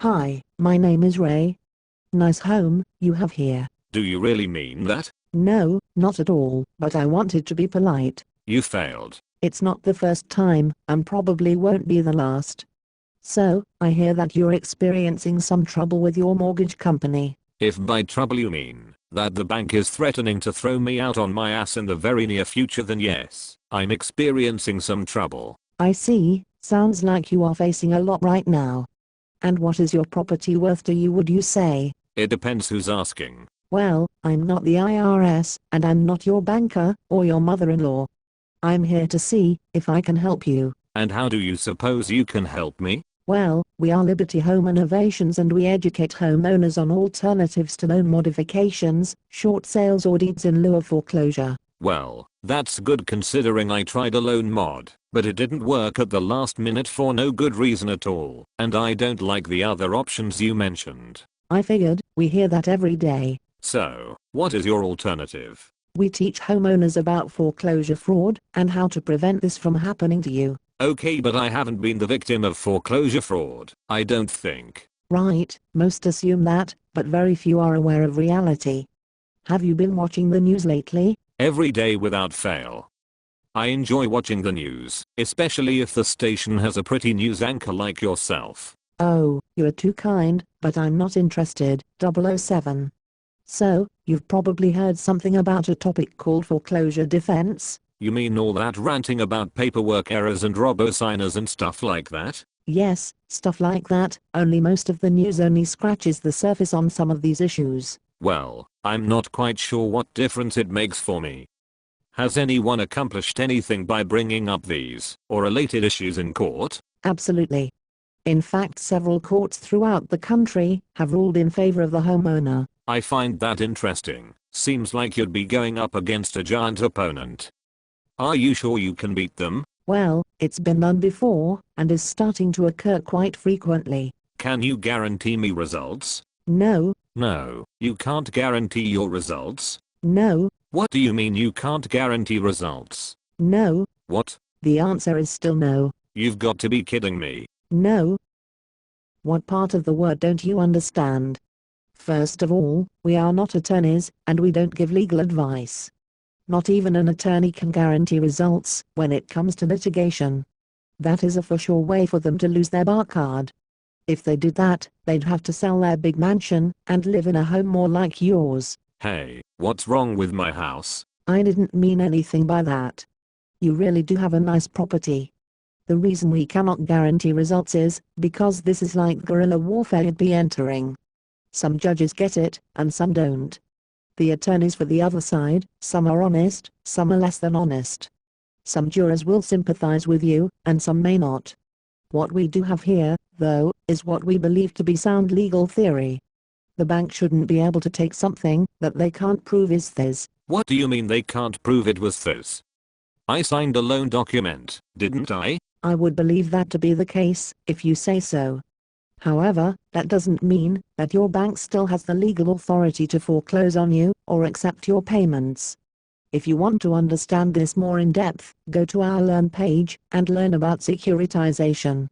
Hi, my name is Ray. Nice home you have here. Do you really mean that? No, not at all, but I wanted to be polite. You failed. It's not the first time, and probably won't be the last. So, I hear that you're experiencing some trouble with your mortgage company. If by trouble you mean that the bank is threatening to throw me out on my ass in the very near future, then yes, I'm experiencing some trouble. I see, sounds like you are facing a lot right now. And what is your property worth to you, would you say? It depends who's asking. Well, I'm not the IRS, and I'm not your banker, or your mother-in-law. I'm here to see if I can help you. And how do you suppose you can help me? Well, we are Liberty Home Innovations, and we educate homeowners on alternatives to loan modifications, short sales, or deeds in lieu of foreclosure. Well, that's good considering I tried a loan mod, but it didn't work at the last minute for no good reason at all, and I don't like the other options you mentioned. I figured, we hear that every day. So, what is your alternative? We teach homeowners about foreclosure fraud and how to prevent this from happening to you. Okay, but I haven't been the victim of foreclosure fraud, I don't think. Right, most assume that, but very few are aware of reality. Have you been watching the news lately? Every day without fail. I enjoy watching the news, especially if the station has a pretty news anchor like yourself. Oh, you're too kind, but I'm not interested. 007. So, you've probably heard something about a topic called foreclosure defense? You mean all that ranting about paperwork errors and robo-signers and stuff like that? Yes, stuff like that, only most of the news only scratches the surface on some of these issues. Well, I'm not quite sure what difference it makes for me. Has anyone accomplished anything by bringing up these or related issues in court? Absolutely. In fact, several courts throughout the country have ruled in favor of the homeowner. I find that interesting. Seems like you'd be going up against a giant opponent. Are you sure you can beat them? Well, it's been done before, and is starting to occur quite frequently. Can you guarantee me results? No. No, you can't guarantee your results? No. What do you mean you can't guarantee results? No. What? The answer is still no. You've got to be kidding me. No. What part of the word don't you understand? First of all, we are not attorneys, and we don't give legal advice. Not even an attorney can guarantee results when it comes to litigation. That is a for sure way for them to lose their bar card. If they did that, they'd have to sell their big mansion and live in a home more like yours. Hey, what's wrong with my house? I didn't mean anything by that. You really do have a nice property. The reason we cannot guarantee results is because this is like guerrilla warfare you'd be entering. Some judges get it, and some don't. The attorneys for the other side, some are honest, some are less than honest. Some jurors will sympathize with you, and some may not. What we do have here, though, is what we believe to be sound legal theory. The bank shouldn't be able to take something that they can't prove is theirs. What do you mean they can't prove it was theirs? I signed a loan document, didn't I? I would believe that to be the case, if you say so. However, that doesn't mean that your bank still has the legal authority to foreclose on you or accept your payments. If you want to understand this more in depth, go to our Learn page and learn about securitization.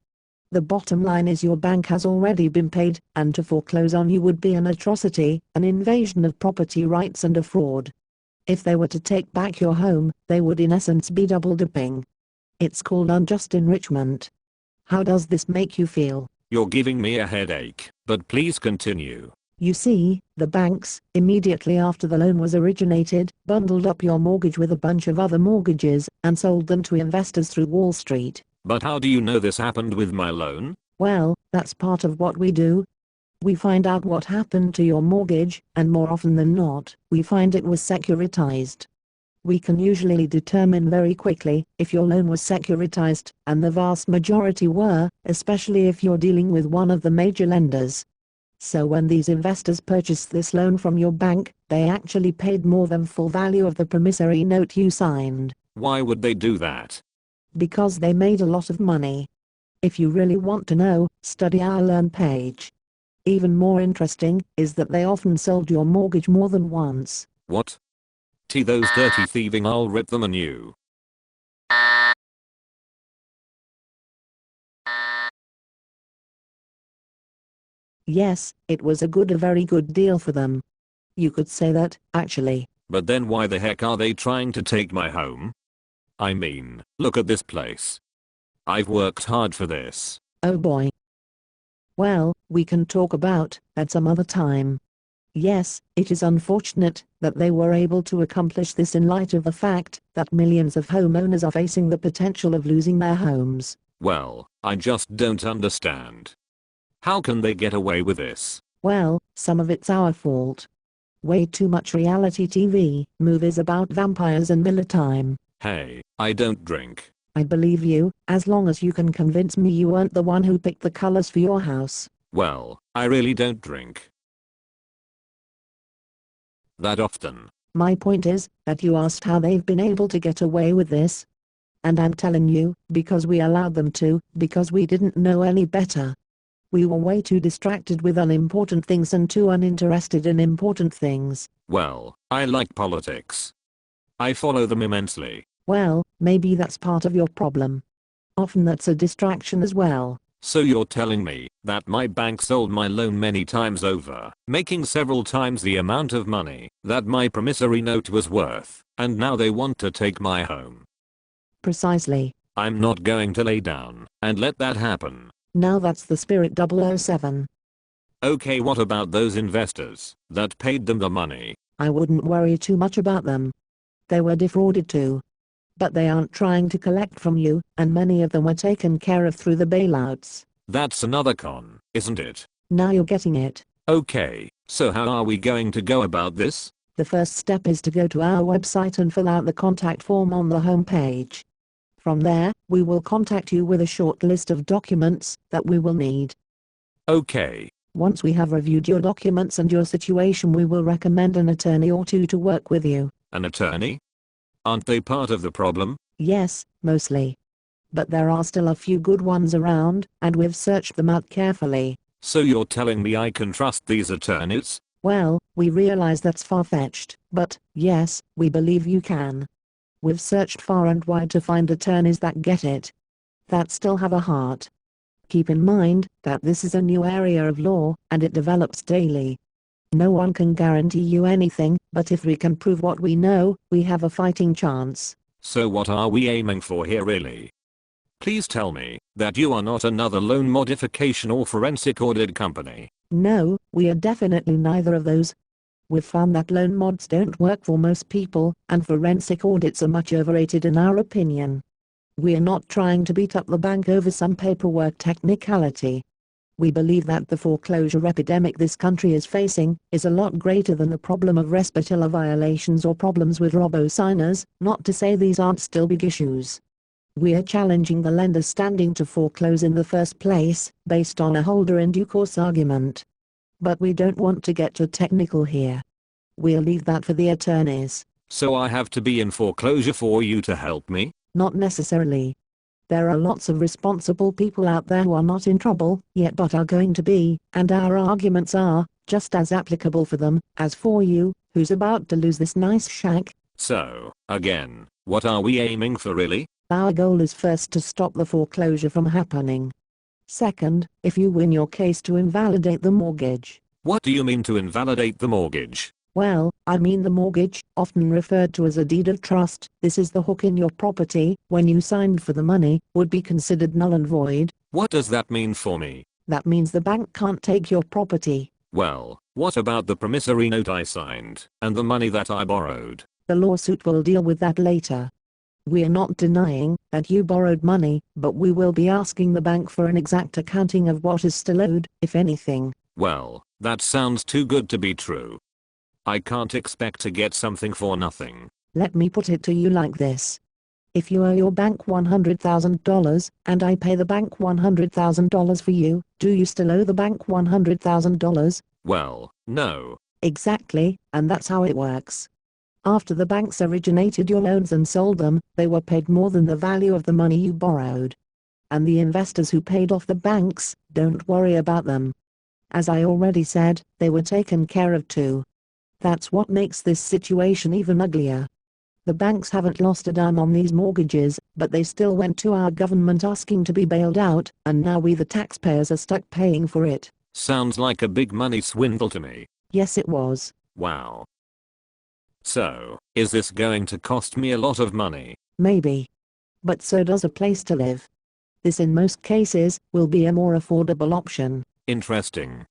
The bottom line is your bank has already been paid, and to foreclose on you would be an atrocity, an invasion of property rights, and a fraud. If they were to take back your home, they would in essence be double dipping. It's called unjust enrichment. How does this make you feel? You're giving me a headache, but please continue. You see, the banks, immediately after the loan was originated, bundled up your mortgage with a bunch of other mortgages and sold them to investors through Wall Street. But how do you know this happened with my loan? Well, that's part of what we do. We find out what happened to your mortgage, and more often than not, we find it was securitized. We can usually determine very quickly if your loan was securitized, and the vast majority were, especially if you're dealing with one of the major lenders. So when these investors purchased this loan from your bank, they actually paid more than full value of the promissory note you signed. Why would they do that? Because they made a lot of money. If you really want to know, study our Learn page. Even more interesting is that they often sold your mortgage more than once. What? Those dirty thieving, I'll rip them a new. Yes, it was a very good deal for them. You could say that, actually. But then why the heck are they trying to take my home? I mean, look at this place. I've worked hard for this. Oh boy. Well, we can talk about that some other time. Yes, it is unfortunate that they were able to accomplish this in light of the fact that millions of homeowners are facing the potential of losing their homes. Well, I just don't understand. How can they get away with this? Well, some of it's our fault. Way too much reality TV, movies about vampires and Miller time. Hey, I don't drink. I believe you, as long as you can convince me you weren't the one who picked the colors for your house. Well, I really don't drink that often. My point is that you asked how they've been able to get away with this. And I'm telling you, because we allowed them to, because we didn't know any better. We were way too distracted with unimportant things and too uninterested in important things. Well, I like politics. I follow them immensely. Well, maybe that's part of your problem. Often that's a distraction as well. So you're telling me that my bank sold my loan many times over, making several times the amount of money that my promissory note was worth, and now they want to take my home? Precisely. I'm not going to lay down and let that happen. Now that's the spirit 007. Okay, what about those investors that paid them the money? I wouldn't worry too much about them. They were defrauded too. But they aren't trying to collect from you, and many of them were taken care of through the bailouts. That's another con, isn't it? Now you're getting it. Okay, so how are we going to go about this? The first step is to go to our website and fill out the contact form on the home page. From there, we will contact you with a short list of documents that we will need. Okay. Once we have reviewed your documents and your situation, we will recommend an attorney or two to work with you. An attorney? Aren't they part of the problem? Yes, mostly. But there are still a few good ones around, and we've searched them out carefully. So you're telling me I can trust these attorneys? Well, we realize that's far-fetched, but, yes, we believe you can. We've searched far and wide to find attorneys that get it. That still have a heart. Keep in mind that this is a new area of law, and it develops daily. No one can guarantee you anything, but if we can prove what we know, we have a fighting chance. So what are we aiming for here really? Please tell me that you are not another loan modification or forensic audit company. No, we are definitely neither of those. We've found that loan mods don't work for most people, and forensic audits are much overrated in our opinion. We are not trying to beat up the bank over some paperwork technicality. We believe that the foreclosure epidemic this country is facing is a lot greater than the problem of respiratory violations or problems with robo-signers, not to say these aren't still big issues. We are challenging the lender standing to foreclose in the first place, based on a holder in due course argument. But we don't want to get too technical here. We'll leave that for the attorneys. So I have to be in foreclosure for you to help me? Not necessarily. There are lots of responsible people out there who are not in trouble yet but are going to be, and our arguments are just as applicable for them as for you, who's about to lose this nice shack. So, again, what are we aiming for really? Our goal is first to stop the foreclosure from happening. Second, if you win your case, to invalidate the mortgage. What do you mean to invalidate the mortgage? Well, I mean the mortgage, often referred to as a deed of trust. This is the hook in your property. When you signed for the money, would be considered null and void. What does that mean for me? That means the bank can't take your property. Well, what about the promissory note I signed, and the money that I borrowed? The lawsuit will deal with that later. We are not denying that you borrowed money, but we will be asking the bank for an exact accounting of what is still owed, if anything. Well, that sounds too good to be true. I can't expect to get something for nothing. Let me put it to you like this. If you owe your bank $100,000, and I pay the bank $100,000 for you, do you still owe the bank $100,000? Well, no. Exactly, and that's how it works. After the banks originated your loans and sold them, they were paid more than the value of the money you borrowed. And the investors who paid off the banks, don't worry about them. As I already said, they were taken care of too. That's what makes this situation even uglier. The banks haven't lost a dime on these mortgages, but they still went to our government asking to be bailed out, and now we the taxpayers are stuck paying for it. Sounds like a big money swindle to me. Yes, it was. Wow. So, is this going to cost me a lot of money? Maybe. But so does a place to live. This in most cases will be a more affordable option. Interesting.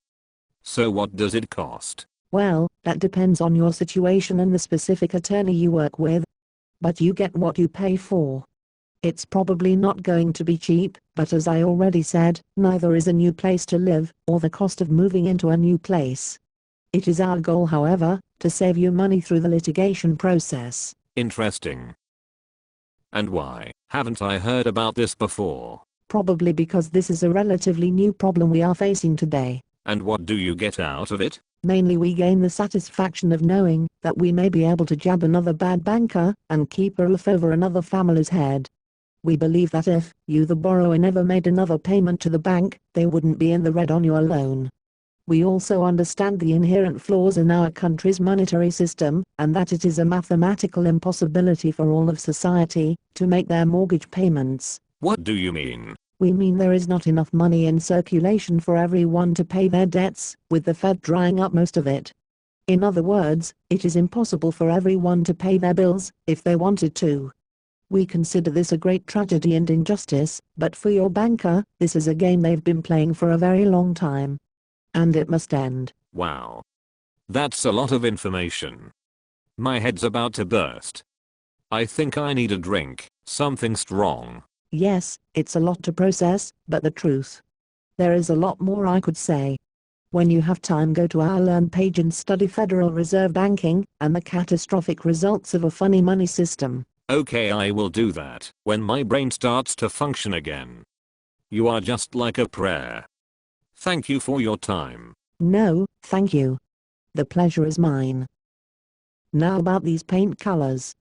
So what does it cost? Well, that depends on your situation and the specific attorney you work with. But you get what you pay for. It's probably not going to be cheap, but as I already said, neither is a new place to live, or the cost of moving into a new place. It is our goal, however, to save you money through the litigation process. Interesting. And why haven't I heard about this before? Probably because this is a relatively new problem we are facing today. And what do you get out of it? Mainly we gain the satisfaction of knowing that we may be able to jab another bad banker and keep a roof over another family's head. We believe that if you the borrower never made another payment to the bank, they wouldn't be in the red on your loan. We also understand the inherent flaws in our country's monetary system, and that it is a mathematical impossibility for all of society to make their mortgage payments. What do you mean? We mean there is not enough money in circulation for everyone to pay their debts, with the Fed drying up most of it. In other words, it is impossible for everyone to pay their bills, if they wanted to. We consider this a great tragedy and injustice, but for your banker, this is a game they've been playing for a very long time. And it must end. Wow. That's a lot of information. My head's about to burst. I think I need a drink, something strong. Yes, it's a lot to process, but the truth. There is a lot more I could say. When you have time, go to our Learn page and study Federal Reserve banking and the catastrophic results of a funny money system. Okay, I will do that when my brain starts to function again. You are just like a prayer. Thank you for your time. No, thank you. The pleasure is mine. Now about these paint colors.